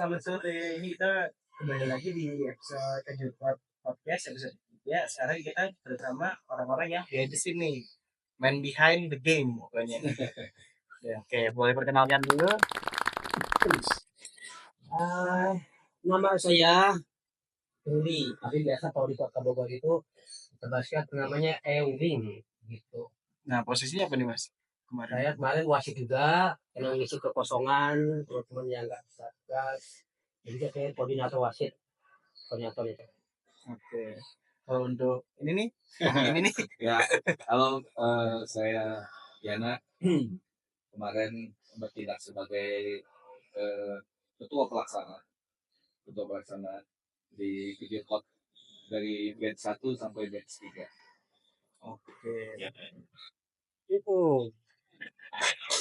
Selamat sore, ini kita kembali lagi di episode Kejut Podcast episode 3. Sekarang kita bersama orang-orang yang behind the scene nih, main behind the game pokoknya. Ya, oke, boleh perkenalkan dulu. Ah, nama saya Ruli, tapi biasa kalau di Kota Bogor itu terbaskan namanya Ewing gitu. Nah, posisinya apa nih Mas? Kemarin. Saya kemarin wasit juga, karena ngisi kekosongan, teman-teman yang nggak bisa tugas. Jadi saya kayak koordinator wasit, koordinator itu. Oke. Kalau untuk ini nih, ini nih. Ya, halo, saya Yana. Kemarin bertindak sebagai ketua pelaksana di Video Code dari batch 1 sampai batch 3. Oke. Ya. Itu.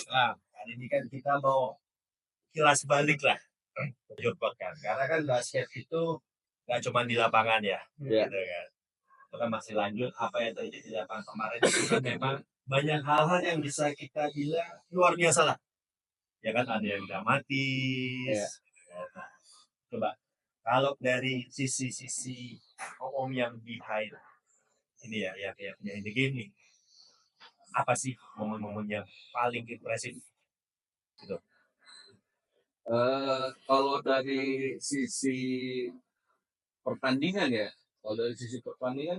Nah, kali ini kan kita mau kilas balik lah Jodhpur kan, karena kan basket itu nggak cuma di lapangan ya, Ya. gitu kan. Itu kan masih lanjut apa yang terjadi di lapangan kemarin itu kan memang banyak hal-hal yang bisa kita bilang luar biasa lah. Ya kan ada yang dramatis. Ya. Nah, coba kalau dari sisi om yang behind ini ya, yang punya ini game nih, apa sih momen-momen yang paling impresif gitu? Kalau dari sisi pertandingan ya,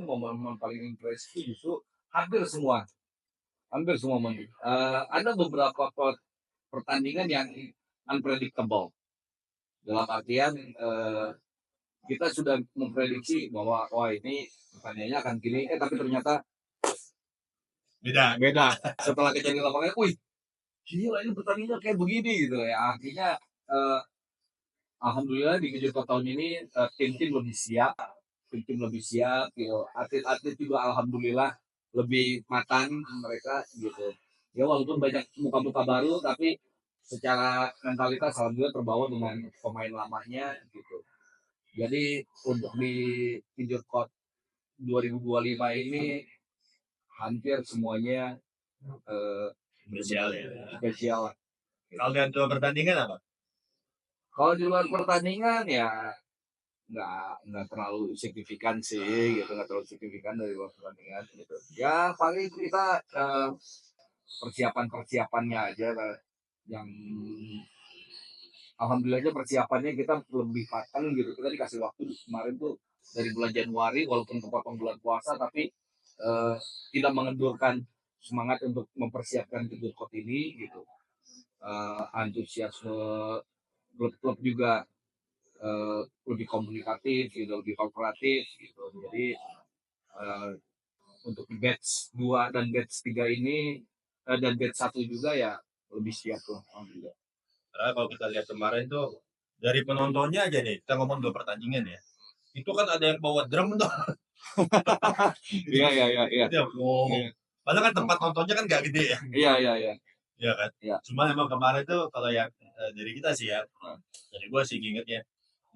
momen paling impresif justru hampir semua momen. Ada beberapa pertandingan yang unpredictable. Dalam artian kita sudah memprediksi bahwa ini pertanyaannya akan gini, tapi ternyata beda. Setelah kejadian lapangan, wih, gila ini pertandingannya kayak begini gitu ya. Artinya alhamdulillah di Kejurnas tahun ini tim lebih siap, gitu. Atlet-atlet juga alhamdulillah lebih matang mereka gitu. Ya walaupun banyak muka-muka baru, tapi secara mentalitas alhamdulillah terbawa dengan pemain lamanya gitu. Jadi untuk di Kejurnas 2025 ini hampir semuanya Spesial ya. spesial. Kalau dengan dua pertandingan apa? Kalau di luar pertandingan ya nggak terlalu signifikan sih gitu, nggak terlalu signifikan dari luar pertandingan gitu. Ya paling kita persiapannya aja lah, yang alhamdulillahnya persiapannya kita lebih matang gitu. Kita dikasih waktu kemarin tuh dari bulan Januari walaupun kepotong bulan puasa, tapi tidak mengendurkan semangat untuk mempersiapkan Kejurnas ini gitu. Antusiasme klub-klub juga lebih komunikatif gitu, lebih kooperatif gitu. Jadi untuk batch 2 dan batch 3 ini dan batch 1 juga ya lebih siap tuh alhamdulillah. Karena kalau kita lihat kemarin tuh dari penontonnya aja nih, kita ngomong dua pertandingan ya. Itu kan ada yang bawa drum tuh. Iya. Iya. Padahal kan tempat nontonnya kan nggak gede ya. Iya. Iya kan. Iya. Cuma emang kemarin tuh kalau yang dari kita sih ya, dari gua sih ingetnya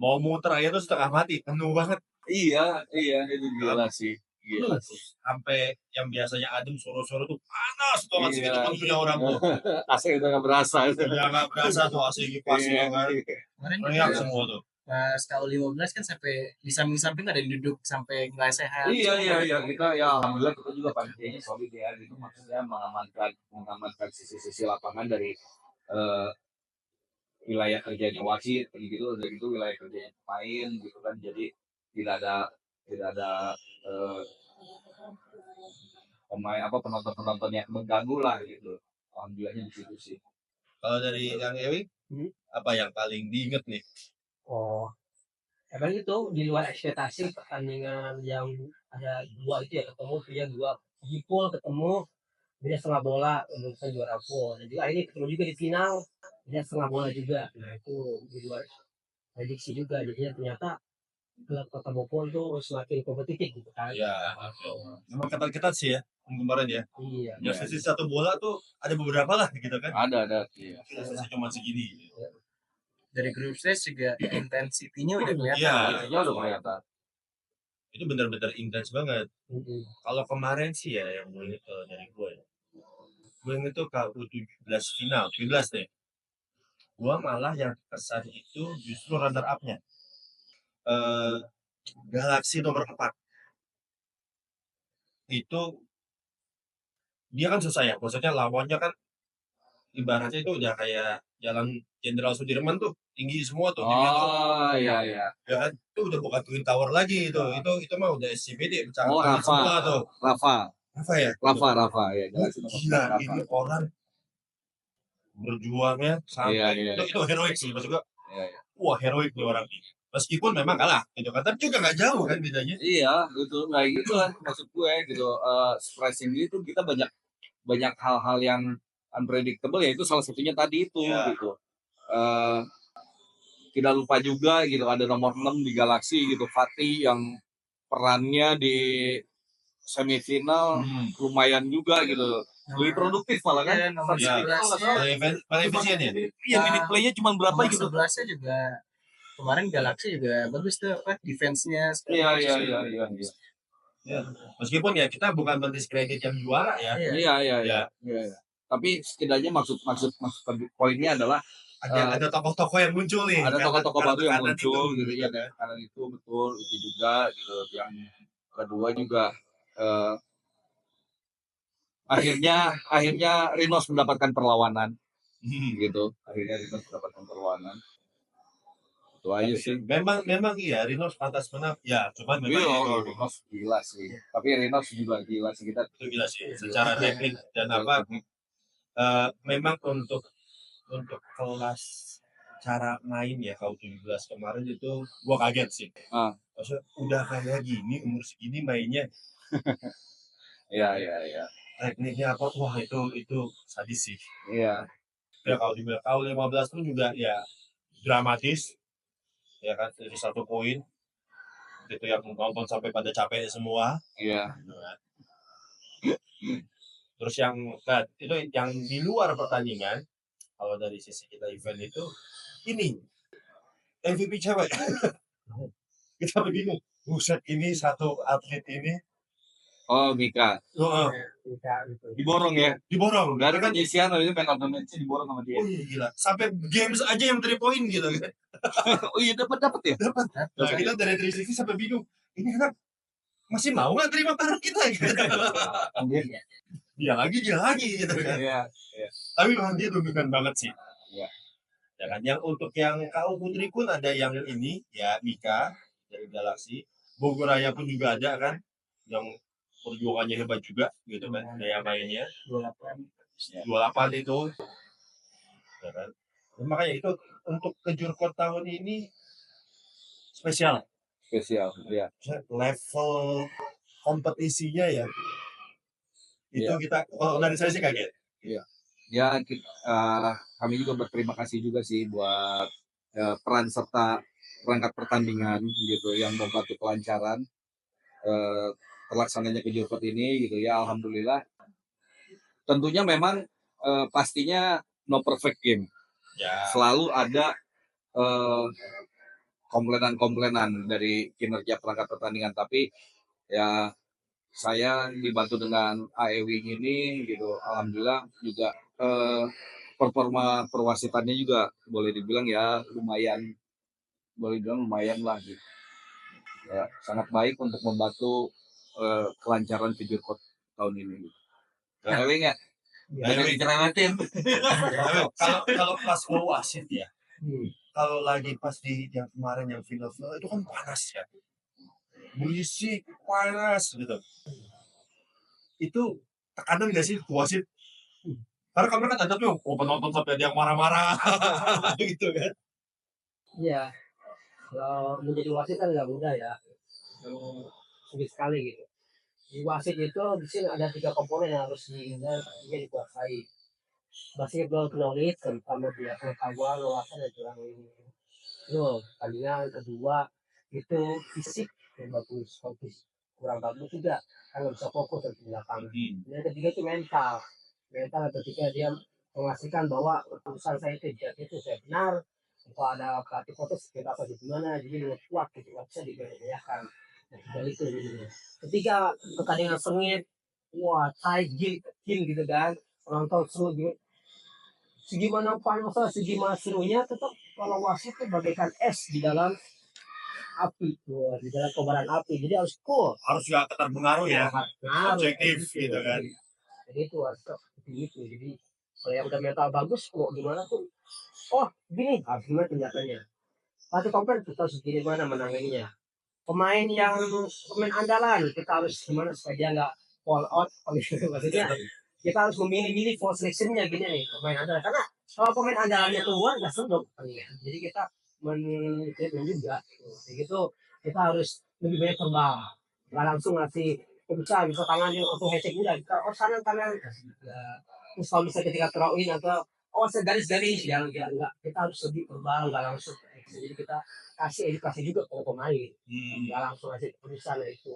mau muter aja tuh setengah mati, penuh banget. Iya itu gila sih. Gila sih. Sampai yang biasanya adem sore-sore tuh panas banget Iya. segitu punya orang tuh. AC udah nggak berasa itu. Udah nggak berasa tuh AC kipas Iya. kan. Kemarin Teriak semua tuh. pas KU 15 kan sampai di samping-samping ada yang duduk sampai nggak sehat. Iya kita ya alhamdulillah kita juga panitianya solid ya gitu, maksudnya mengamankan sisi-sisi lapangan dari wilayah kerjanya wasit gitu, dari itu wilayah kerjanya pemain gitu kan, jadi tidak ada pemain penonton yang mengganggu lah gitu, alhamdulillahnya di situ sih. Kalau dari yang Ewi, apa yang paling diinget nih? Oh, emang itu di luar ekspektasi pertandingan yang ada dua itu ya, ketemu dia dua jipul ketemu beda setengah bola untuk saya juara full. Dan juga ini ketemu juga di final beda setengah bola juga. Nah itu di luar prediksi juga. Jadinya ternyata klub Kota Bogor tuh semakin kompetitif gitu kan. Ya, memang ketat-ketat sih ya kemarin ya. Iya. Yang sisi satu bola tuh ada beberapa lah gitu kan. Ada. Iya. Sisi cuma segini. Dari grup stage juga intensitinya udah kelihatan. Iya, Intinya udah kelihatan. itu benar-benar intens banget. Kalau kemarin sih ya yang gue inget dari gue inget tuh KU 17 final, 17 deh. Gua malah yang kesan itu justru runner up-nya. Eh, Galaxy nomor 4 itu dia kan susah ya. Maksudnya lawannya kan ibaratnya itu udah kayak jalan Jenderal Sudirman tuh tinggi semua tuh. Tinggi tuh. Oh iya iya. Ya kan? Itu udah bukan Twin Tower lagi itu. Itu mah udah SCBD pecah Oh semua Rafa, tuh. Rafa, Apa ya? Rafa ya. Galaxy nomor Gila, 4 Rafa. ini orang berjuangnya Iya sampai iya. itu heroik sih maksud gua. Iya, iya. Wah, heroik nih orang ini. Meskipun memang kalah gitu kan, tapi juga nggak jauh kan bedanya. Iya, gitu. Kayak gitu lah maksud gue gitu. Surprisingly itu kita banyak banyak hal-hal yang unpredictable ya itu salah satunya tadi itu Ya. gitu. Eh tidak lupa juga gitu ada nomor 6 di Galaxy gitu Fatih yang perannya di semifinal lumayan juga gitu. Lebih produktif malah kan. Iya, nomor Fatih Ya. kalau nggak salah, Paling efisien ya. iya minute play-nya cuma berapa nomor gitu. 11-nya juga kemarin Galaxy juga bagus tuh apa defense-nya. Iya. Ya. Meskipun ya kita bukan mendiskredit yang juara ya. Iya. Tapi setidaknya maksud poinnya adalah Ada tokoh-tokoh yang muncul nih. ada tokoh-tokoh baru yang Karena muncul itu. gitu ya kan karena itu betul itu juga gitu yang kedua juga eh, akhirnya Rinos mendapatkan perlawanan gitu akhirnya Rinos mendapatkan perlawanan itu aja sih. Memang iya Rinos pantas menang. Ya, cuman memang Iya, itu Rinos gila sih tapi Rinos juga gila sih kita gila sih secara teknik dan apa memang untuk kelas cara main ya kau 17 kemarin itu gua kaget sih. Maksudnya udah kayak gini umur segini mainnya iya tekniknya apa wah itu sadis sih. iya Ya kalau dibilang kau 15 pun juga ya dramatis ya kan dari 1 poin itu yang nonton sampai pada capek semua. iya Terus yang itu yang di luar pertandingan kalau dari sisi kita event itu ini MVP cewek kita begini buset ini satu atlet ini oh Mika diborong ya diborong dari kan penyisian itu main of the match diborong sama dia. oh iya gila sampai games aja yang 3 poin gitu kan Oh iya dapat ya dapat nah kita dari 360 sampai bingung ini kan masih mau nggak terima taruh kita gitu. dia lagi gitu kan iya tapi memang dia dominan banget sih Iya. ya kan yang untuk yang KU Putri pun ada yang ini ya Mika dari Galaxy Bogor Raya pun juga ada kan yang perjuangannya hebat juga gitu kan daya mainnya 28 itu ya kan dan makanya itu untuk kejurkot tahun ini spesial ya level kompetisinya ya itu Iya. kita kalau dari saya sih kaget ya kami juga berterima kasih juga sih buat peran serta perangkat pertandingan gitu yang membantu kelancaran terlaksananya kejurkot ini gitu ya alhamdulillah tentunya memang pastinya no perfect game ya selalu ada komplainan dari kinerja perangkat pertandingan tapi ya saya dibantu dengan AEWing ini gitu alhamdulillah juga performa perwasitannya juga boleh dibilang ya lumayan lah gitu ya sangat baik untuk membantu kelancaran kejurkot tahun ini gitu. AEWing ya jangan dicerewetin kalau pas wasit ya kalau lagi pas di yang kemarin yang final itu kan panas ya berisik panas gitu itu tekanan nggak sih wasit karena kamu kan ada tuh penonton sampai ada yang marah-marah gitu kan Iya, kalau menjadi wasit kan nggak mudah ya, sulit sekali gitu. Di wasit itu di sini ada 3 komponen yang harus dikuasai. Basketball knowledge terutama dia pengetahuan, wawasan dan curang ini. Itu tandingan kedua itu fisik yang bagus, fokus kurang bagus juga kan nggak bisa fokus di belakang. Yang ketiga itu mental ketika dia memastikan bahwa keputusan saya itu saya benar kalau ada pelatih protes kita apa di mana jadi dengan kuat gitu nggak bisa digoyahkan dari itu gitu. Ketiga pertandingan sengit wah tight game gitu kan penonton seru gitu segimana panasnya, segimana serunya, tetap kalau wasit itu bagaikan es di dalam api, tuh, di dalam kobaran api. Jadi harus cool. Harus juga terpengaruh ya, Ngaruh, objektif gitu. gitu kan. Jadi itu harus seperti itu. Jadi kalau yang udah mental bagus, kok gimana tuh? Oh, gini, harus gimana tindakannya? Satu komplain kita harus gimana menanganinya. Pemain andalan kita harus gimana supaya dia nggak fall out. Maksudnya kita harus memilih fall selectionnya gini nih pemain andalan. Karena kalau pemain andalannya keluar nggak sedap. Jadi kita men juga. Jadi gitu kita harus lebih banyak terbang. Nggak langsung ngasih bisa tangannya untuk headset udah. Oh sana tangan. Terus kalau bisa ketika throw in atau oh segaris-garis jangan enggak. Kita harus lebih terbang nggak langsung. Jadi kita kasih edukasi juga ke pemain. Nggak langsung kasih tulisan itu.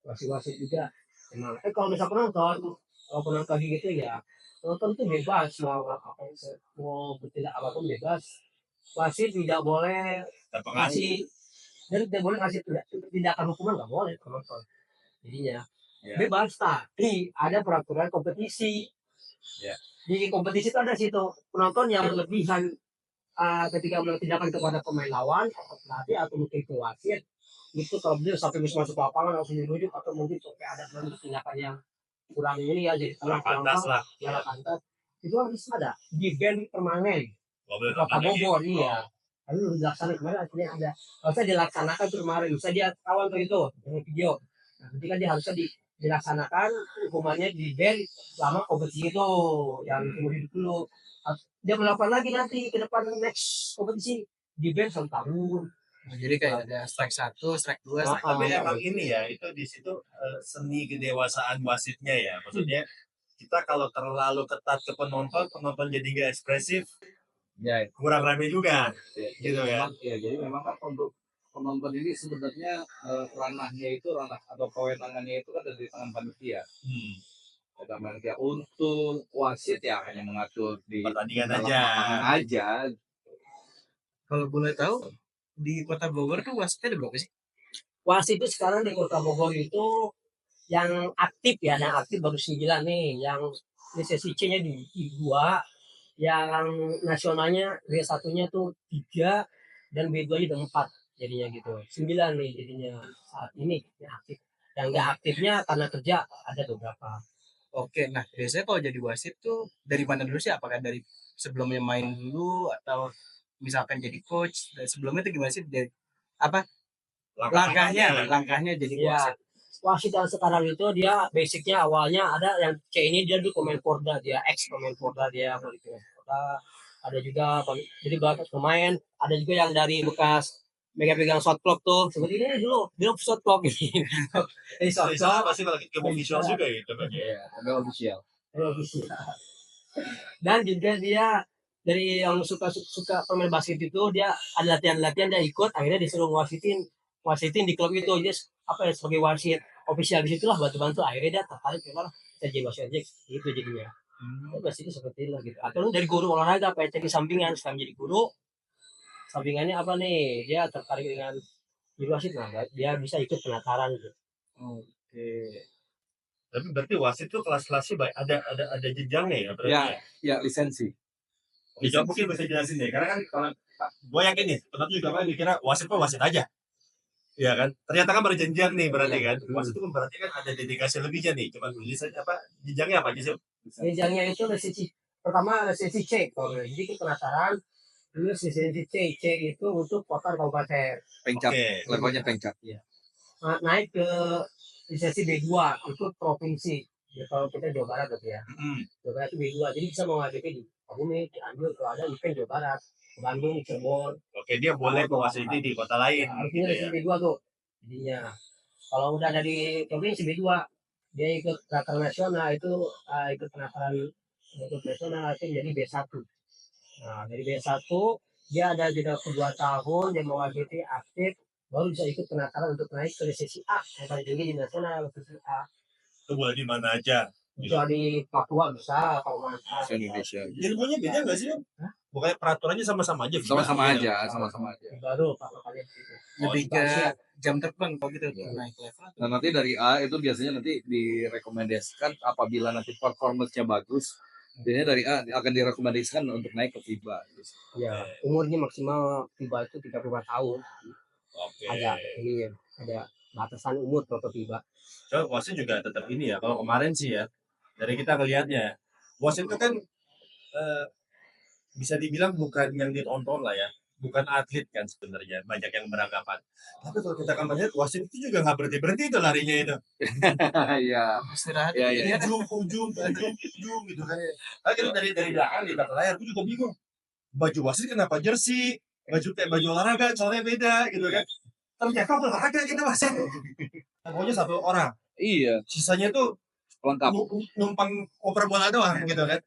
Wasit-wasit juga emang kalau misal penonton kalau penonton gitu ya penonton itu bebas mau bertindak apapun bebas. Wasit tidak boleh Terpengaruh. kasih dan tidak boleh kasih tindakan hukuman nggak boleh penonton. Jadinya Ya. bebas tapi ada peraturan kompetisi. Ya. Di kompetisi itu ada situ penonton yang berlebihan ketika melakukan tindakan kepada pemain lawan atau pelatih atau mungkin ke wasit itu kalau dia sampai bisa masuk lapangan langsung dirujuk atau mungkin sampai ada tindakan yang kurang ini ya jadi Kurang pantas lah. ya pantas itu harus ada di band permanen Boleh Kota nonton lagi. Bogor iya tapi udah dilaksanakan kemarin akhirnya ada harusnya dilaksanakan tuh kemarin bisa dia kawan tuh itu dengan video nah nanti kan dia harusnya dilaksanakan hukumannya di band selama kompetisi itu yang kemudian dulu dia melakukan lagi nanti ke depan next kompetisi di band 1 tahun. Nah, jadi kayak ada strike 1, strike 2, strike Tapi 3. emang ini ya, itu di situ seni kedewasaan wasitnya ya. Maksudnya kita kalau terlalu ketat ke penonton, penonton jadi nggak ekspresif, Ya, kurang rame juga. Gitu ya. Jadi memang kan untuk penonton ini sebenarnya ranahnya itu ranah atau kewenangannya itu kan ada di tangan panitia. Ada panitia untuk wasit ya hanya mengatur di Pertandingan dalam aja. lapangan aja. Kalau boleh tahu di Kota Bogor tuh wasitnya ada berapa sih? Wasit itu sekarang di Kota Bogor itu yang aktif ya, yang aktif baru 9 nih, yang lisensi C-nya di 2, yang nasionalnya B1-nya tuh 3 dan B2-nya udah 4 jadinya gitu. 9 nih jadinya saat ini yang aktif. Yang enggak aktifnya karena kerja ada beberapa. Oke, nah biasanya kalau jadi wasit tuh dari mana dulu sih? Apakah dari sebelumnya main dulu atau misalkan jadi coach? Dan sebelumnya itu gimana sih? Dari apa langkahnya jadi Ya, wasit? wasit yang sekarang itu dia basicnya awalnya ada yang C ini dia dulu pemain Porda, dia ex pemain Porda dia gitu. Ada juga jadi bekas pemain, ada juga yang dari bekas pegang shot clock tuh seperti ini dulu dia shot clock gitu. Jadi shot clock Pasti kalau ke visual juga gitu kan. Ya, ada official. Dan juga dia dari yang suka pemain basket itu dia ada latihan dia ikut akhirnya disuruh wasitin di klub itu jadi apa ya sebagai wasit official di situlah bantu akhirnya dia tertarik memang saya jadi wasit aja itu jadinya wasit itu seperti itu gitu atau dari guru olahraga apa jadi sampingan sekarang jadi guru sampingannya apa nih dia tertarik dengan jadi wasit nah dia bisa ikut penataran gitu. Oke. Tapi berarti wasit itu kelas-kelasnya baik ada jenjangnya ya berarti. Ya lisensi. Bisa mungkin bisa jelasin deh karena kan kalau gue yakin nih penonton juga kan dikira wasit aja. Iya kan? Ternyata kan berjenjang nih berarti kan. Wasit itu berarti kan ada dedikasi lebihnya nih. Cuma jenjangnya apa aja sih? Jenjangnya itu lisensi pertama lisensi C kalau jadi itu penataran terus lisensi C itu untuk kota kabupaten Pengcat, Oke. levelnya pengcat. naik ke lisensi B2 itu provinsi ya, kalau kita Jawa Barat berarti ya Jawa Barat itu B2 jadi bisa menghadapi di Sukabumi Cianjur kalau ada event Jawa Barat Bandung Cirebon Oke, dia boleh menguasai di kota lain harusnya gitu ya. lisensi B2 tuh jadinya kalau udah dari provinsi B2 dia ikut raker nasional itu ikut penataran ikut nasional itu jadi B1 nah dari B1 dia ada jeda 2 tahun dia mewakili aktif baru bisa ikut penataran untuk naik ke lisensi A yang paling tinggi di nasional lisensi A Itu boleh di mana aja. bisa di Papua bisa atau mana Indonesia. Ilmunya beda nggak sih? Bukannya peraturannya sama-sama aja? Sama-sama aja. baru Pak kalian gitu Lebih ke jam terbang kalau gitu naik level. Nah nanti dari A itu biasanya nanti direkomendasikan apabila nanti performance-nya bagus Intinya dari A akan direkomendasikan untuk naik ke FIBA. Ya, umurnya maksimal FIBA itu 35 tahun. Oke. Ada batasan umur kalau ke FIBA. So, wasit juga tetap ini ya. Kalau kemarin sih ya, dari kita ngelihatnya, wasit itu kan bisa dibilang bukan yang ditonton lah ya, bukan atlet kan sebenarnya, banyak yang beranggapan. Tapi kalau kita kan melihat wasit itu juga nggak berhenti itu larinya itu. Iya. Istirahat. Iya, iya. Ujung gitu kan. Akhirnya dari belakang di belakang layar, aku juga bingung. Baju wasit kenapa jersey, baju olahraga, soalnya beda gitu kan. Ternyata olahraga gitu wasit. Pokoknya satu orang. Iya. Sisanya tuh Lengkap. numpang oper bola doang gitu kan.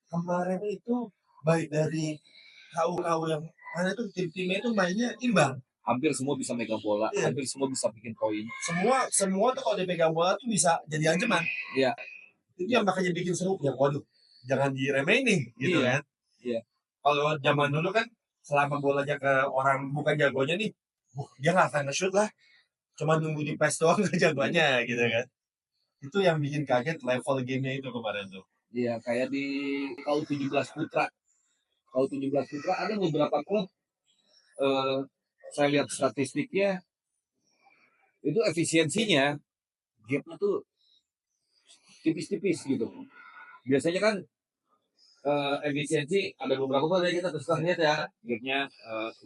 Kemarin itu baik dari KU yang mana tuh tim-timnya itu mainnya imbang. Hampir semua bisa megang bola, Iya. hampir semua bisa bikin poin. Semua tuh kalau dia pegang bola tuh bisa jadi ancaman. Iya. Itu yang makanya bikin seru. Ya waduh, jangan diremehin nih gitu Iya. kan. Iya. Kalau zaman dulu kan selama bolanya ke orang bukan jagonya nih, dia nggak akan nge-shoot lah. Cuma nunggu di pass doang ke jagoannya gitu kan. Itu yang bikin kaget level gamenya itu kemarin tuh. Iya, kayak di KU17 Putra. KU17 Putra ada beberapa klub saya lihat statistiknya itu efisiensinya gapnya tuh tipis-tipis gitu. Biasanya kan efisiensi ada beberapa klub yang kita terus lihat ya, gapnya 5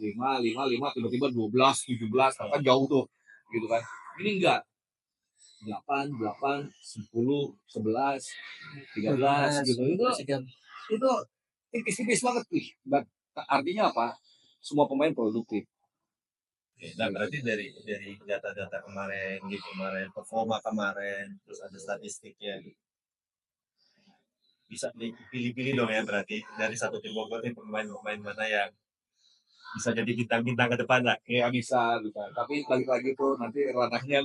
tiba-tiba 12 17 kan jauh tuh gitu kan. Ini enggak 8 10 11 13 gitu. Itu tipis-tipis banget tuh. Artinya apa? Semua pemain produktif. Nah berarti dari data-data kemarin, gitu kemarin, performa kemarin, terus ada statistiknya, bisa dipilih-pilih dong ya berarti dari satu tim Bogor nih pemain-pemain mana yang bisa jadi bintang-bintang ke depan lah. Ya bisa. Tapi balik lagi tuh nanti ranahnya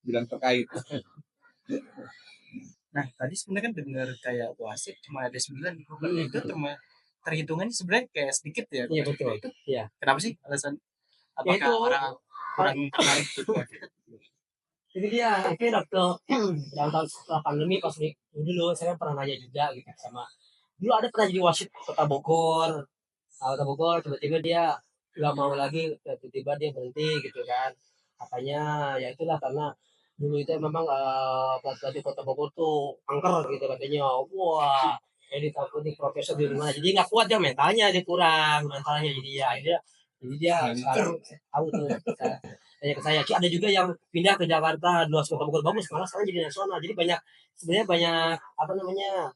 bidang terkait. Nah, tadi sebenarnya kan dengar kayak wasit cuma ada 9 di Bogor. Itu cuma terhitungannya sebenarnya kayak sedikit ya. Iya betul. Itu Iya. kenapa sih alasan? Apakah itu orang kurang tertarik gitu? Jadi dia mungkin waktu dalam tahun setelah pandemi pas dulu saya pernah nanya juga gitu sama dulu ada pernah jadi wasit Kota Bogor. Kota Bogor tiba-tiba dia nggak mau lagi, tiba-tiba dia berhenti gitu kan. Katanya ya itulah karena dulu itu memang pelatih Kota Bogor tuh angker gitu katanya. Wah, jadi takut nih profesor di rumah. Jadi nggak kuat dia mentalnya jadi dia sekarang tahu tuh tanya ke saya. Ci, ada juga yang pindah ke Jakarta, luas Kota Bogor bagus, malah sekarang jadi nasional. Jadi sebenarnya banyak apa namanya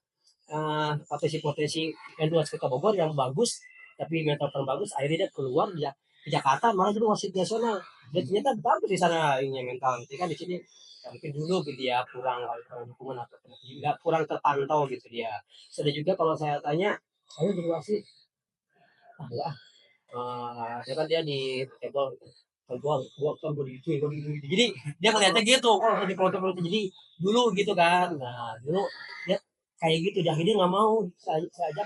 potensi-potensi yang luas Kota Bogor yang bagus, tapi mental kurang bagus. Akhirnya dia keluar dia ke Jakarta, malah jadi wasit nasional. Dan ternyata bagus di sana ini mental. Jadi kan di sini ya mungkin dulu gitu dia kurang dukungan atau nggak kurang terpantau gitu dia. Sudah juga kalau saya tanya, saya jadi wasit, enggak. Ya kan dia di table gua kan gua digituin. Jadi dia ngeliatnya gitu kok di foto jadi dulu gitu kan. Nah dulu dia kayak gitu dah dia nggak mau saya ajak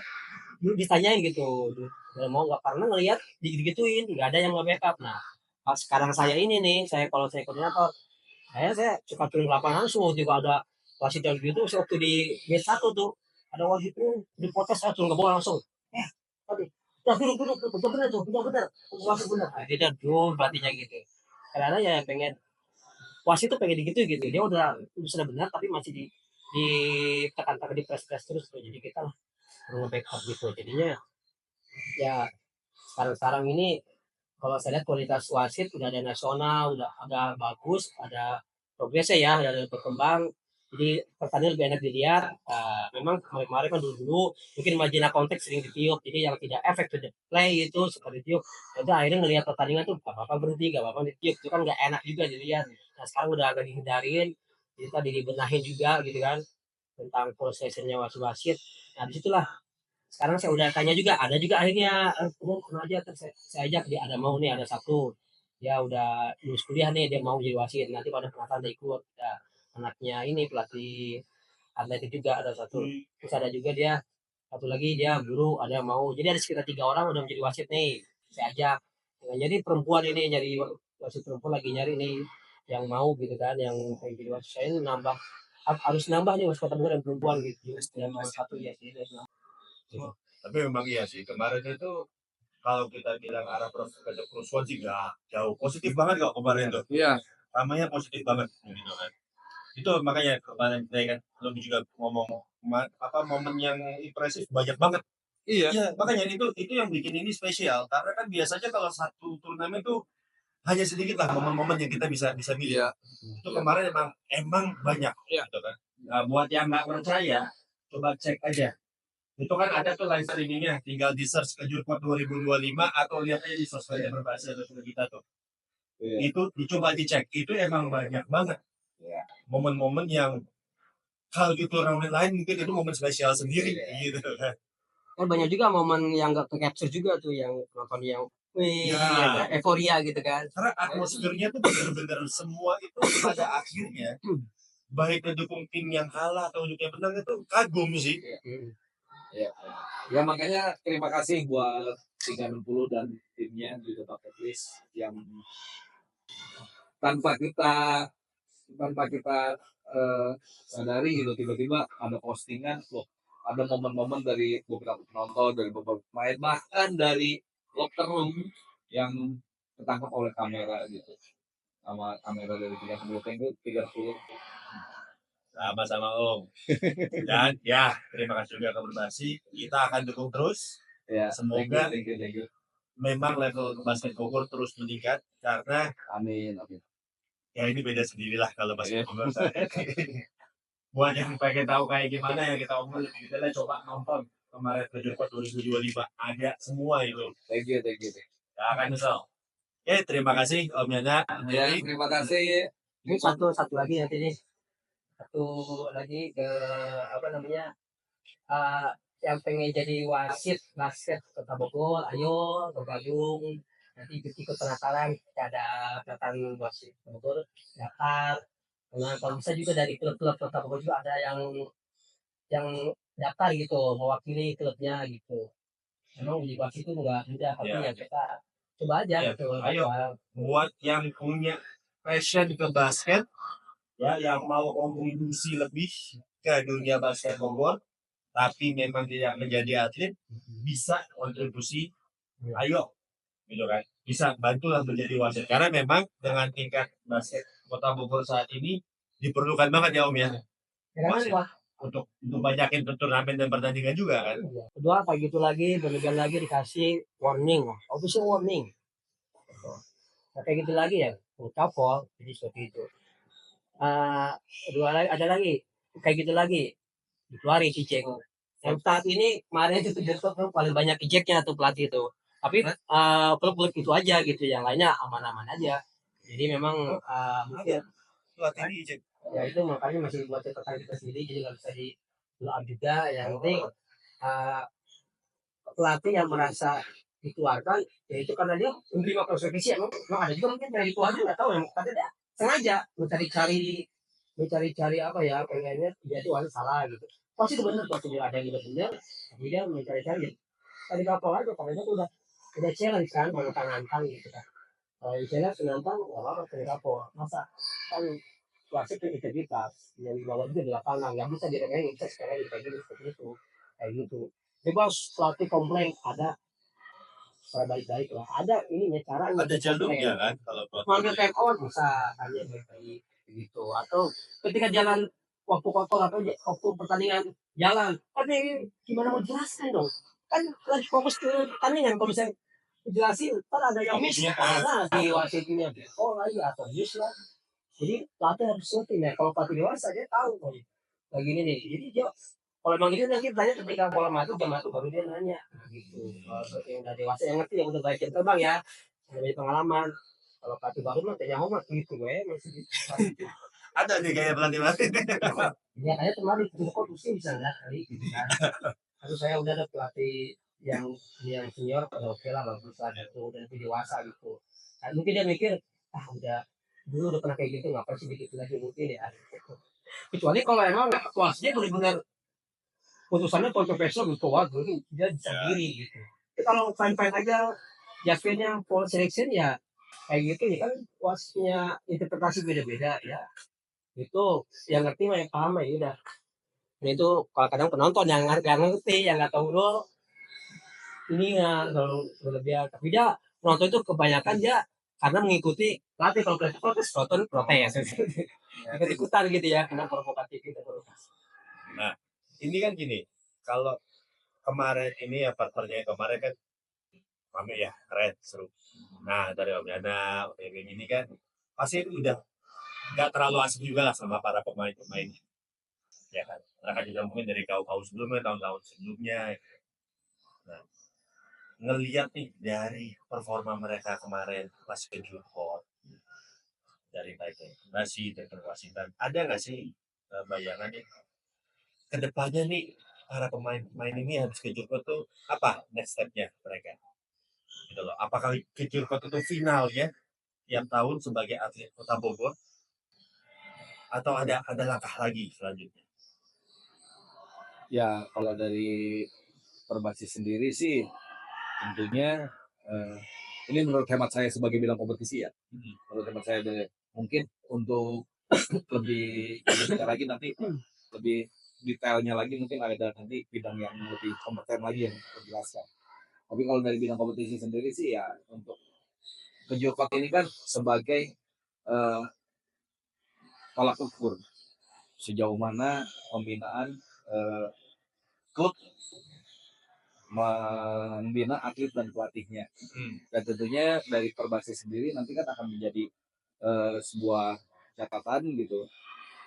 dulu ditanyain gitu nggak mau nggak karena ngelihat digituin nggak ada yang nggak backup. Nah pas sekarang saya ini nih kalau saya koordinator saya suka turun ke lapangan langsung juga ada wasit yang gitu waktu di B1 tuh ada wasit tuh di potes saya turun ke bawah langsung tadi udah duduk bener tuh bener wasit bener dia dulu pelatihnya gitu karena ya pengen wasit tuh pengen gitu dia sudah benar tapi masih ditekan-tekan di press terus tuh. Jadi kita lah perlu backup gitu jadinya ya sekarang ini kalau saya lihat kualitas wasit udah ada nasional udah ada bagus ada progresnya ya ada berkembang jadi pertandingan lebih enak dilihat. Memang kemarin kan dulu mungkin margin konteks sering ditiup jadi yang tidak efek to the play itu seperti tiup jadi akhirnya ngelihat pertandingan tuh gak apa-apa berhenti gak apa-apa ditiup itu kan gak enak juga dilihat. Nah sekarang udah agak dihindarin jadi tadi dibenahin juga gitu kan tentang prosesnya wasit. Nah disitulah sekarang saya udah tanya juga ada juga akhirnya kemana aja saya ajak dia ada mau nih ada satu dia udah lulus kuliah nih dia mau jadi wasit nanti pada penataran dia ikut ya, anaknya ini pelatih atletik juga ada satu terus ada juga dia satu lagi dia guru ada yang mau jadi ada sekitar 3 orang udah menjadi wasit nih saya ajak. Nah, jadi perempuan ini nyari wasit perempuan lagi nyari nih yang mau gitu kan yang pengen jadi wasit saya ini nambah harus nambah nih waspada bener dan perempuan gitu. Yang nomor satu ya sih. Tapi memang iya sih, kemarin itu kalau kita bilang arah kerusuhan sih nggak jauh. Positif banget kok kemarin tuh. Iya. Ramainya positif banget gitu kan. Itu makanya kemarin saya kan lu juga ngomong momen yang impresif banyak banget. Iya. Iya, makanya itu yang bikin ini spesial karena kan biasanya kalau satu turnamen tuh hanya sedikit lah momen-momen yang kita bisa milih. Iya. Itu kemarin emang banyak Iya. gitu kan. Nah, buat yang nggak percaya, coba cek aja. Itu kan ada tuh live streamingnya, tinggal di search Kejurpot 2025 atau lihat aja di sosmed berbahasa Indonesia kita tuh. Iya. Itu dicoba dicek, itu emang banyak banget. Iya. Momen-momen yang kalau di turnamen lain mungkin itu momen spesial sendiri gitu kan. Kan banyak juga momen yang gak ke-capture juga tuh yang nonton yang wih, Ya. euforia gitu kan. Karena atmosfernya tuh bener-bener semua itu pada akhirnya baik mendukung tim yang kalah atau juga yang menang itu kagum sih. Ya. Ya makanya terima kasih buat 360 dan timnya juga Bucket List yang tanpa kita sadari gitu tiba-tiba ada postingan loh, ada momen-momen dari beberapa penonton, dari beberapa pemain, bahkan dari locker room yang ketangkap oleh kamera gitu, sama kamera dari 30 Sama-sama Om. Dan ya terima kasih juga ke Berbasi. Kita akan dukung terus. ya. Semoga Thank you. memang level basket Bogor terus meningkat karena Amin. ya ini beda sendirilah kalau basket Iya. Bogor. Buat yang pengen tahu kayak gimana ya kita omongin lebih detailnya coba nonton kemarin Kejurpot 2025 ada semua itu. Thank you. Ya akan nyesel. Oke, terima kasih Om Yana. Ya, terima kasih. Ini satu lagi nanti nih. Satu lagi ke apa namanya? Yang pengen jadi wasit basket Kota Bogor, ayo bergabung. Nanti ikut penasaran ada kelihatan wasit Bogor daftar. Nah, kalau bisa juga dari klub-klub Kota Bogor juga ada yang daftar gitu mewakili klubnya gitu. Emang di wasit itu nggak mudah, tapi ya kita coba aja. Ya, gitu. ayo. Buat yang punya passion ke basket, ya yang mau kontribusi lebih ke dunia basket Bogor, tapi memang tidak menjadi atlet, bisa kontribusi, ayo, gitu kan, bisa bantulah menjadi wasit. Karena memang dengan tingkat basket Kota Bogor saat ini diperlukan banget ya Om ya, wasit untuk banyakin turnamen dan pertandingan juga kan. Kedua kayak gitu lagi, berlebihan lagi dikasih warning, official warning. Nah, kayak gitu lagi ya, kapol, jadi seperti itu. Dua lagi, ada lagi, kayak gitu lagi, dikeluarin ejek. Yang saat ini kemarin itu tuh paling banyak ejeknya tuh pelatih itu. Tapi klub-klub itu aja gitu, yang lainnya aman-aman aja. Jadi memang mungkin Pelatih ini ejek. ya itu makanya masih buat catatan kita sendiri, jadi nggak bisa di blow up juga. Yang penting pelatih yang merasa dikeluarkan, ya itu karena dia menerima konsekuensi. Emang ada juga mungkin dari keluarga nggak tahu, yang katanya sengaja mencari-cari apa ya, pengennya dia itu salah gitu. Pasti itu benar, pasti ada yang benar, tapi dia mencari-cari. Tadi kapal aja, kalau itu udah challenge kan, mau nantang gitu kan. Kalau challenge nantang, nggak apa-apa tadi kapal. Masa kan wasit itu integritas, yang di bawah itu di lapangan, nggak bisa diremehin, bisa sekarang kayak gitu, seperti itu, kayak gitu. Jadi bos pelatih komplain ada cara baik-baik lah, ada ininya cara Ada jalurnya kan kalau manggil time out bisa hanya baik-baik gitu, atau ketika jalan waktu kotor atau waktu pertandingan jalan, tapi gimana mau jelaskan dong, kan lagi fokus ke pertandingan, kalau misalnya jelasin kan ada yang miss, nah di wasitnya oh lagi atau miss lah. Jadi pelatih harus ngerti ya, kalau pelatih dewasa dia tahu kok kayak gini nih, jadi dia kalau emang gitu nanti tanya ketika pola masuk jam masuk baru dia nanya gitu. Kalau yang udah dewasa yang ngerti, yang udah baik terbang ya, yang punya pengalaman. Kalau pelatih baru mah tanya homat gitu gue masih gitu. ada nih kayak pelatih. Ya kayak kemarin kok pusing bisa nggak kali gitu kan. Terus saya udah ada pelatih yang senior, oke lah bagus lah gitu, dan lebih dewasa gitu. Kan mungkin dia mikir udah dulu udah pernah kayak gitu, ngapain sih dikit lagi mungkin ya. Kecuali kalau emang situasinya benar-benar putusannya kontroversial gitu, waduh dia bisa diri gitu. Tapi kalau fine-fine aja, judgement-nya poll selection ya kayak gitu ya kan, wasitnya interpretasi beda-beda ya. itu yang ngerti mah yang paham ya udah. Nah itu kalau kadang penonton yang nggak ngerti, yang nggak tahu lo ini nggak terlalu berlebihan. Tapi dia penonton itu kebanyakan dia karena mengikuti pelatih. Kalau pelatih protes, penonton protes. Ikut ikutan gitu ya, karena provokatif gitu. Nah, ini kan gini, kalau kemarin ini ya partnernya kemarin kan rame ya, keren, seru. Nah, dari Om Yana, kayak gini kan, pasti udah nggak terlalu asik juga lah sama para pemain-pemain. Ya kan, mereka juga mungkin dari kau sebelumnya, tahun-tahun sebelumnya. Nah, ngeliat nih dari performa mereka kemarin pas ke Jurhot, dari Taipei Nasi, Taipei Washington, ada nggak sih bayangannya kedepannya nih para pemain-pemain ini habis ke Jurhot tuh apa next step-nya mereka? Gitu loh. Apakah ke Jurhot itu finalnya tiap tahun sebagai atlet Kota Bogor atau ada langkah lagi selanjutnya? Ya kalau dari Perbasis sendiri sih tentunya ini menurut hemat saya sebagai bidang kompetisi ya. Menurut hemat saya mungkin untuk lebih detail lagi nanti lebih detailnya lagi mungkin ada nanti bidang yang lebih kompeten lagi yang menjelaskan. Tapi kalau dari bidang kompetisi sendiri sih ya untuk Kejurkot ini kan sebagai eh, tolak ukur sejauh mana pembinaan klub membina atlet dan pelatihnya. Dan tentunya dari Perbasis sendiri nanti kan akan menjadi sebuah catatan gitu.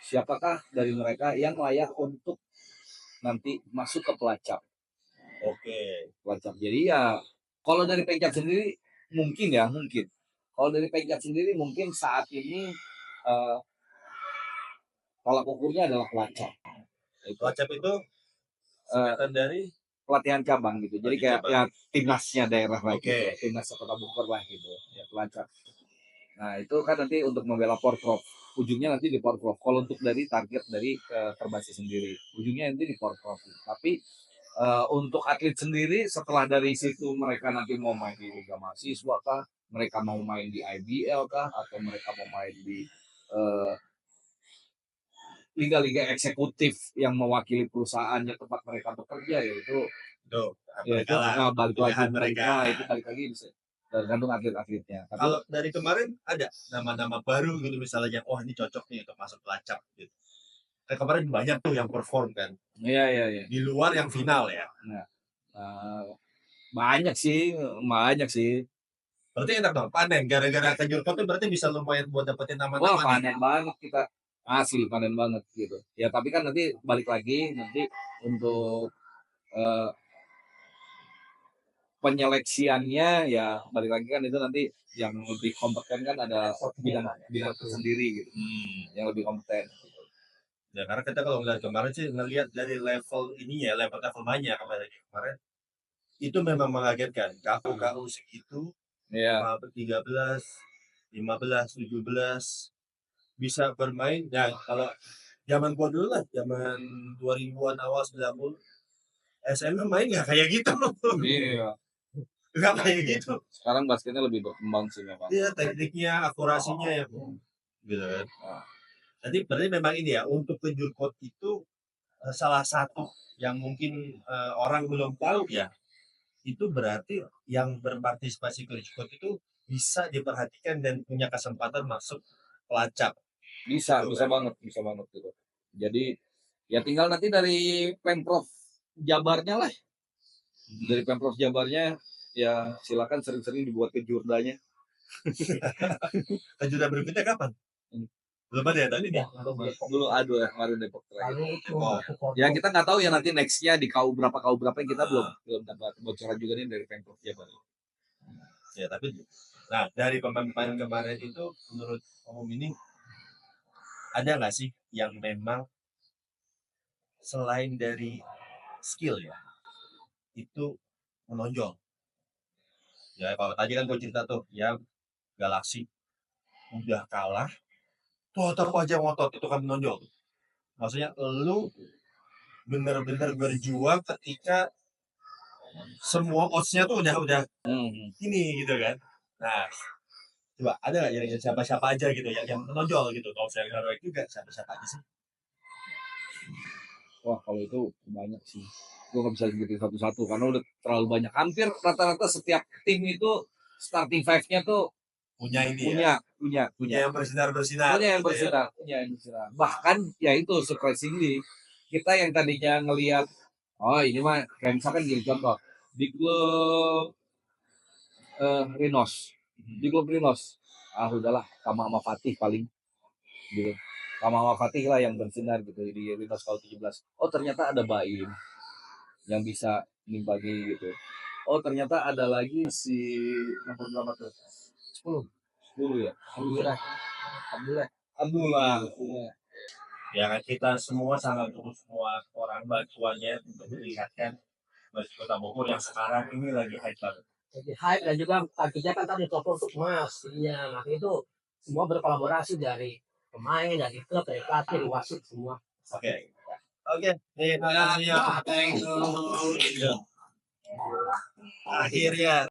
Siapakah dari mereka yang layak untuk nanti masuk ke pelacak? Oke. Pelacak. Jadi ya kalau dari Pengcat sendiri mungkin ya mungkin. Kalau dari Pengcat sendiri mungkin saat ini eh, tolak ukurnya adalah pelacak. Pelacak itu Eh, singkatan dari pelatihan cabang gitu. Jadi kayak cabang. ya timnasnya daerah lah Oke. gitu. Timnas Kota Bogor lah gitu. Ya pelacak. Nah itu kan nanti untuk membela Porprov. Ujungnya nanti di Porprov. Kalau untuk dari target dari Perbasis sendiri, ujungnya nanti di Porprov. Tapi untuk atlet sendiri setelah dari situ mereka nanti mau main di Liga Mahasiswa kah, mereka mau main di IBL kah, atau mereka mau main di eh, liga-liga eksekutif yang mewakili perusahaannya tempat mereka bekerja, yaitu Tuh, ya itu mereka lah, balik lagi pilihan mereka. itu balik lagi bisa tergantung atlet-atletnya. Tapi Kalau dari kemarin ada nama-nama baru gitu misalnya, oh ini cocok nih untuk masuk pelacak gitu. Kayak kemarin banyak tuh yang perform kan, iya. di luar yang final ya. Nah, eh, banyak sih. Berarti enak dong, panen. Gara-gara ke Jurkot tuh berarti bisa lumayan buat dapetin Wah nama-nama nih. panen banget kita, asli panen banget gitu. Ya tapi kan nanti balik lagi nanti untuk eh, penyeleksiannya ya balik lagi kan itu nanti yang lebih kompeten kan ada bidang bidang tersendiri gitu, yang lebih kompeten. Ya karena kita kalau ngeliat kemarin sih ngelihat dari level ini ya, level mainnya kemarin itu memang mengagetkan. KU segitu, Iya. 13, 15, 17 bisa bermain. Ya kalau zaman gua dulu lah, zaman 2000-an awal 90 SMA main nggak kayak gitu. Iya. Nggak kayak gitu. Sekarang basketnya lebih berkembang sih memang. Iya, tekniknya, akurasinya ya, gitu kan. Jadi berarti memang ini ya, untuk ke Jurkot itu salah satu yang mungkin orang belum tahu ya, itu berarti yang berpartisipasi ke Jurkot itu bisa diperhatikan dan punya kesempatan masuk pelacak. Bisa, Gitu bisa kan. banget, bisa banget gitu. Jadi ya tinggal nanti dari Pemprov Jabarnya lah. Dari Pemprov Jabarnya ya silakan sering-sering dibuat kejurdanya. Kejutan berikutnya kapan? Belum ada ya tadi nih. Dulu aduh ya kemarin Depok terakhir. Lalu itu Depok. Ya kita nggak tahu ya nanti nextnya di kau berapa yang kita belum dapat bocoran juga nih dari Pemprov Jabar. Ya tapi, nah dari pemain-pemain kemarin itu menurut Om ini ada nggak sih yang memang selain dari skill ya itu menonjol? Ya kalau tadi kan gue cerita tuh ya Galaxy udah kalah tuh tetap aja ngotot, itu kan menonjol. Maksudnya lu bener-bener berjuang ketika semua odds-nya tuh udah ini gitu kan. Nah Coba ada nggak yang siapa-siapa aja gitu yang menonjol gitu? Kalau saya heroik juga siapa-siapa aja sih? Wah kalau itu banyak sih. Gue nggak bisa sebutin satu-satu karena udah terlalu banyak. Hampir rata-rata setiap tim itu starting five-nya tuh Punya ini ya. punya Punya yang bersinar-bersinar. punya yang gitu ya. bersinar, punya yang bersinar. Bahkan ya itu surprisingly kita yang tadinya ngelihat oh ini mah kayak misalkan gini contoh di klub Rinos, di klub Rinos udahlah sama Fatih paling gitu. Sama Fatih lah yang bersinar gitu di Rinos kau 17. Oh ternyata ada Baim yang bisa nimbangi gitu. Oh ternyata ada lagi si nomor berapa tuh? 10 10 ya. Alhamdulillah. Abdullah. Ya kan kita semua sangat butuh semua orang bantuannya untuk meningkatkan Persib Kota Bogor yang sekarang ini lagi hype banget. Jadi hype dan juga targetnya kan tadi total untuk emas. Iya, makanya itu semua berkolaborasi dari pemain, dari klub, dari pelatih, dari wasit semua. Oke. Oke, nih, akhirnya